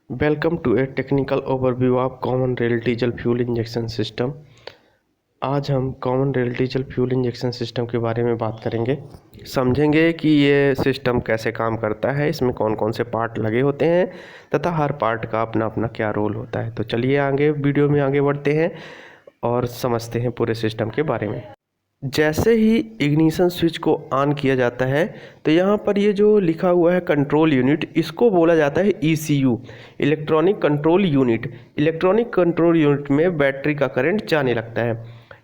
Welcome to a technical overview of common rail diesel fuel injection system. आज हम common rail diesel fuel injection system के बारे में बात करेंगे, समझेंगे कि ये सिस्टम कैसे काम करता है, इसमें कौन कौन से पार्ट लगे होते हैं तथा हर पार्ट का अपना अपना क्या रोल होता है। तो चलिए आगे वीडियो में आगे बढ़ते हैं और समझते हैं पूरे सिस्टम के बारे में। जैसे ही इग्निशन स्विच को ऑन किया जाता है तो यहाँ पर ये जो लिखा हुआ है कंट्रोल यूनिट, इसको बोला जाता है ECU, electronic control unit. Electronic control unit में बैटरी का करंट जाने लगता है।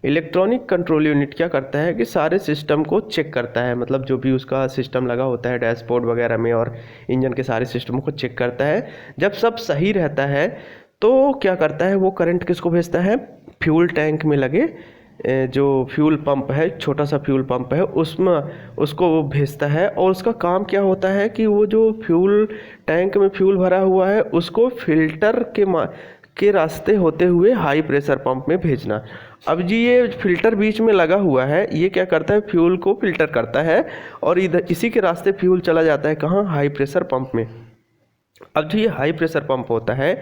इलेक्ट्रॉनिक कंट्रोल यूनिट क्या करता है कि सारे सिस्टम को चेक करता है, मतलब जो भी उसका सिस्टम लगा होता है डैशबोर्ड वगैरह में और इंजन के सारे सिस्टमों को चेक करता है। जब सब सही रहता है तो क्या करता है, वो करंट किसको भेजता है, फ्यूल टैंक में लगे जो फ्यूल पंप है, छोटा सा फ्यूल पंप है, उसमें उसको वो भेजता है। और उसका काम क्या होता है कि वो जो फ्यूल टैंक में फ्यूल भरा हुआ है उसको फिल्टर के रास्ते होते हुए हाई प्रेशर पंप में भेजना। अब जी ये फिल्टर बीच में लगा हुआ है, ये क्या करता है, फ्यूल को फिल्टर करता है और इधर इसी के रास्ते फ्यूल चला जाता है कहाँ, हाई प्रेशर पंप में। अब जो ये हाई प्रेशर पंप होता है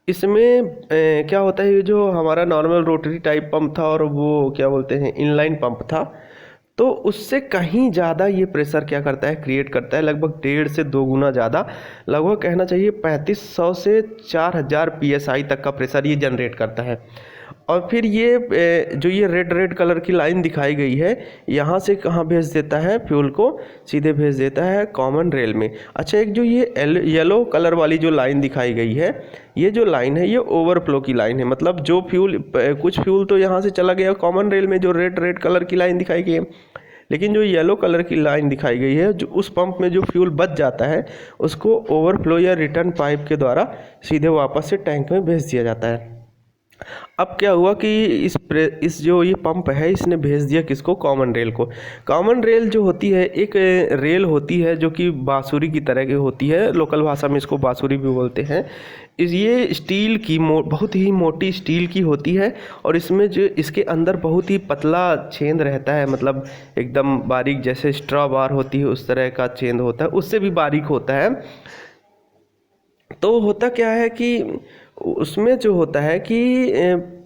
इसमें क्या होता है, ये जो हमारा नॉर्मल रोटरी टाइप पंप था और वो क्या बोलते हैं इनलाइन पंप था, तो उससे कहीं ज़्यादा ये प्रेशर क्या करता है, क्रिएट करता है, लगभग 1.5 से 2 गुना ज़्यादा, लगभग कहना चाहिए 3500 से 4000 PSI तक का प्रेशर ये जनरेट करता है। और फिर ये जो ये रेड कलर की लाइन दिखाई गई है, यहाँ से कहाँ भेज देता है, फ्यूल को सीधे भेज देता है कॉमन रेल में। अच्छा, एक जो ये येलो कलर वाली जो लाइन दिखाई गई है, ये जो लाइन है ये ओवरफ्लो की लाइन है, मतलब जो फ्यूल कुछ फ्यूल तो यहाँ से चला गया कॉमन रेल में, जो रेड कलर की लाइन दिखाई गई है, लेकिन जो येलो कलर की लाइन दिखाई गई है, जो उस पंप में जो फ्यूल बच जाता है उसको ओवरफ्लो या रिटर्न पाइप के द्वारा सीधे वापस से टैंक में भेज दिया जाता है। अब क्या हुआ कि इस जो ये पंप है इसने भेज दिया किसको, कॉमन रेल को। कॉमन रेल जो होती है एक रेल होती है जो कि बांसुरी की तरह की होती है, लोकल भाषा में इसको बांसुरी भी बोलते हैं। ये स्टील की बहुत ही मोटी स्टील की होती है और इसमें जो इसके अंदर बहुत ही पतला छेद रहता है, मतलब एकदम बारीक, जैसे स्ट्रॉ बार होती है उस तरह का छेद होता है, उससे भी बारीक होता है। तो होता क्या है कि उसमें जो होता है कि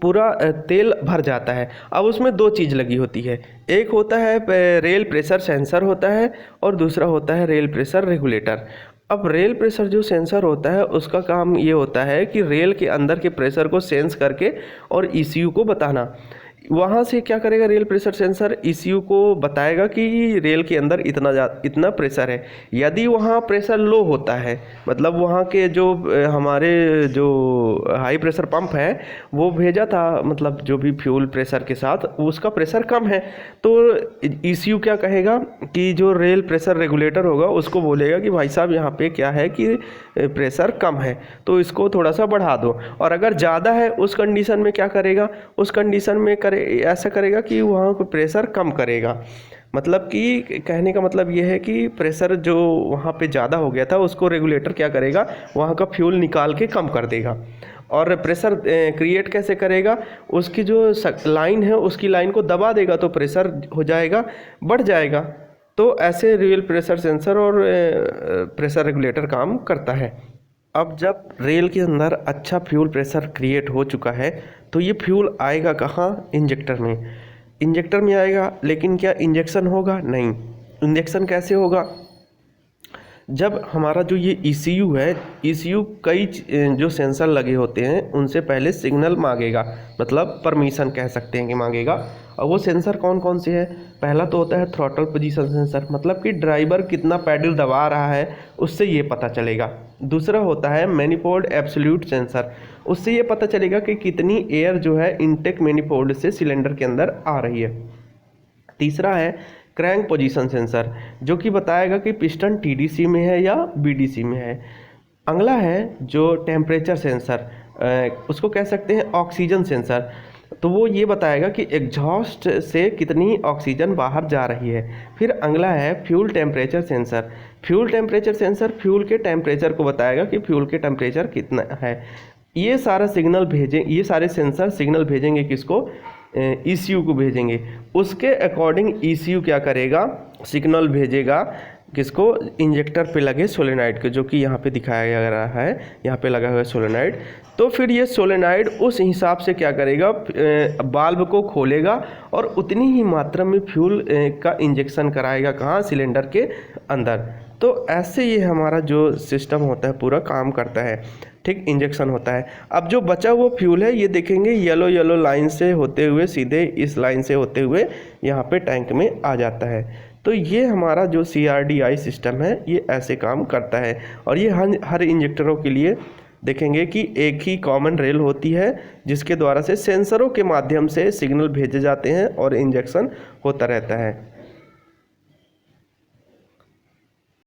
पूरा तेल भर जाता है। अब उसमें 2 चीज़ लगी होती है, एक होता है रेल प्रेशर सेंसर होता है और दूसरा होता है रेल प्रेशर रेगुलेटर। अब रेल प्रेशर जो सेंसर होता है उसका काम ये होता है कि रेल के अंदर के प्रेशर को सेंस करके और ECU को बताना। वहाँ से क्या करेगा, रेल प्रेशर सेंसर ECU को बताएगा कि रेल के अंदर इतना प्रेशर है। यदि वहाँ प्रेशर लो होता है, मतलब वहाँ के जो हमारे जो हाई प्रेशर पंप है वो भेजा था, मतलब जो भी फ्यूल प्रेशर के साथ उसका प्रेशर कम है, तो ECU क्या कहेगा कि जो रेल प्रेशर रेगुलेटर होगा उसको बोलेगा कि भाई साहब यहाँ पे क्या है कि प्रेशर कम है तो इसको थोड़ा सा बढ़ा दो। और अगर ज़्यादा है उस कंडीशन में क्या करेगा, उस कंडीशन में ऐसा करेगा कि वहाँ को प्रेशर कम करेगा। मतलब कि कहने का मतलब ये है कि प्रेशर जो वहाँ पे ज़्यादा हो गया था उसको रेगुलेटर क्या करेगा, वहाँ का फ्यूल निकाल के कम कर देगा। और प्रेशर क्रिएट कैसे करेगा, उसकी जो लाइन है उसकी लाइन को दबा देगा तो प्रेशर हो जाएगा, बढ़ जाएगा। तो ऐसे रेल प्रेशर सेंसर और प्रेशर रेगुलेटर काम करता है। अब जब रेल के अंदर अच्छा फ्यूल प्रेशर क्रिएट हो चुका है तो ये फ्यूल आएगा कहाँ, इंजेक्टर में। इंजेक्टर में आएगा, लेकिन क्या इंजेक्शन होगा, नहीं। इंजेक्शन कैसे होगा, जब हमारा जो ये ECU है, ECU कई जो सेंसर लगे होते हैं उनसे पहले सिग्नल मांगेगा, मतलब परमिशन कह सकते हैं कि मांगेगा। और वो सेंसर कौन कौन से है, पहला तो होता है थ्रॉटल पोजीशन सेंसर, मतलब कि ड्राइवर कितना पैडल दबा रहा है उससे ये पता चलेगा। दूसरा होता है मैनिफोल्ड एब्सोल्यूट सेंसर, उससे ये पता चलेगा कि कितनी एयर जो है इनटेक मैनिफोल्ड से सिलेंडर के अंदर आ रही है। तीसरा है क्रैंक पोजीशन सेंसर, जो कि बताएगा कि पिस्टन TDC में है या BDC में है। अगला है जो टेम्परेचर सेंसर, उसको कह सकते हैं ऑक्सीजन सेंसर, तो वो ये बताएगा कि एग्जॉस्ट से कितनी ऑक्सीजन बाहर जा रही है। फिर अगला है fuel temperature sensor. Fuel temperature sensor fuel के टेम्परेचर को बताएगा कि फ्यूल के टेम्परेचर कितना है। ये सारा सिग्नल ये सारे सेंसर सिग्नल भेजेंगे किसको, ECU को भेजेंगे। उसके अकॉर्डिंग ECU क्या करेगा, सिग्नल भेजेगा किसको, इंजेक्टर पे लगे सोलेनाइड के, जो कि यहाँ पे दिखाया जा रहा है, यहाँ पे लगा हुआ है सोलेनाइड। तो फिर ये सोलेनाइड उस हिसाब से क्या करेगा, बाल्ब को खोलेगा और उतनी ही मात्रा में फ्यूल का इंजेक्शन कराएगा, कहाँ, सिलेंडर के अंदर। तो ऐसे ये हमारा जो सिस्टम होता है पूरा काम करता है, ठीक, इंजेक्शन होता है। अब जो बचा हुआ फ्यूल है ये देखेंगे येलो येलो लाइन से होते हुए सीधे इस लाइन से होते हुए यहाँ पे टैंक में आ जाता है। तो ये हमारा जो CRDI सिस्टम है ये ऐसे काम करता है। और ये हर इंजेक्टरों के लिए देखेंगे कि एक ही कॉमन रेल होती है जिसके द्वारा से सेंसरों के माध्यम से सिग्नल भेजे जाते हैं और इंजेक्शन होता रहता है।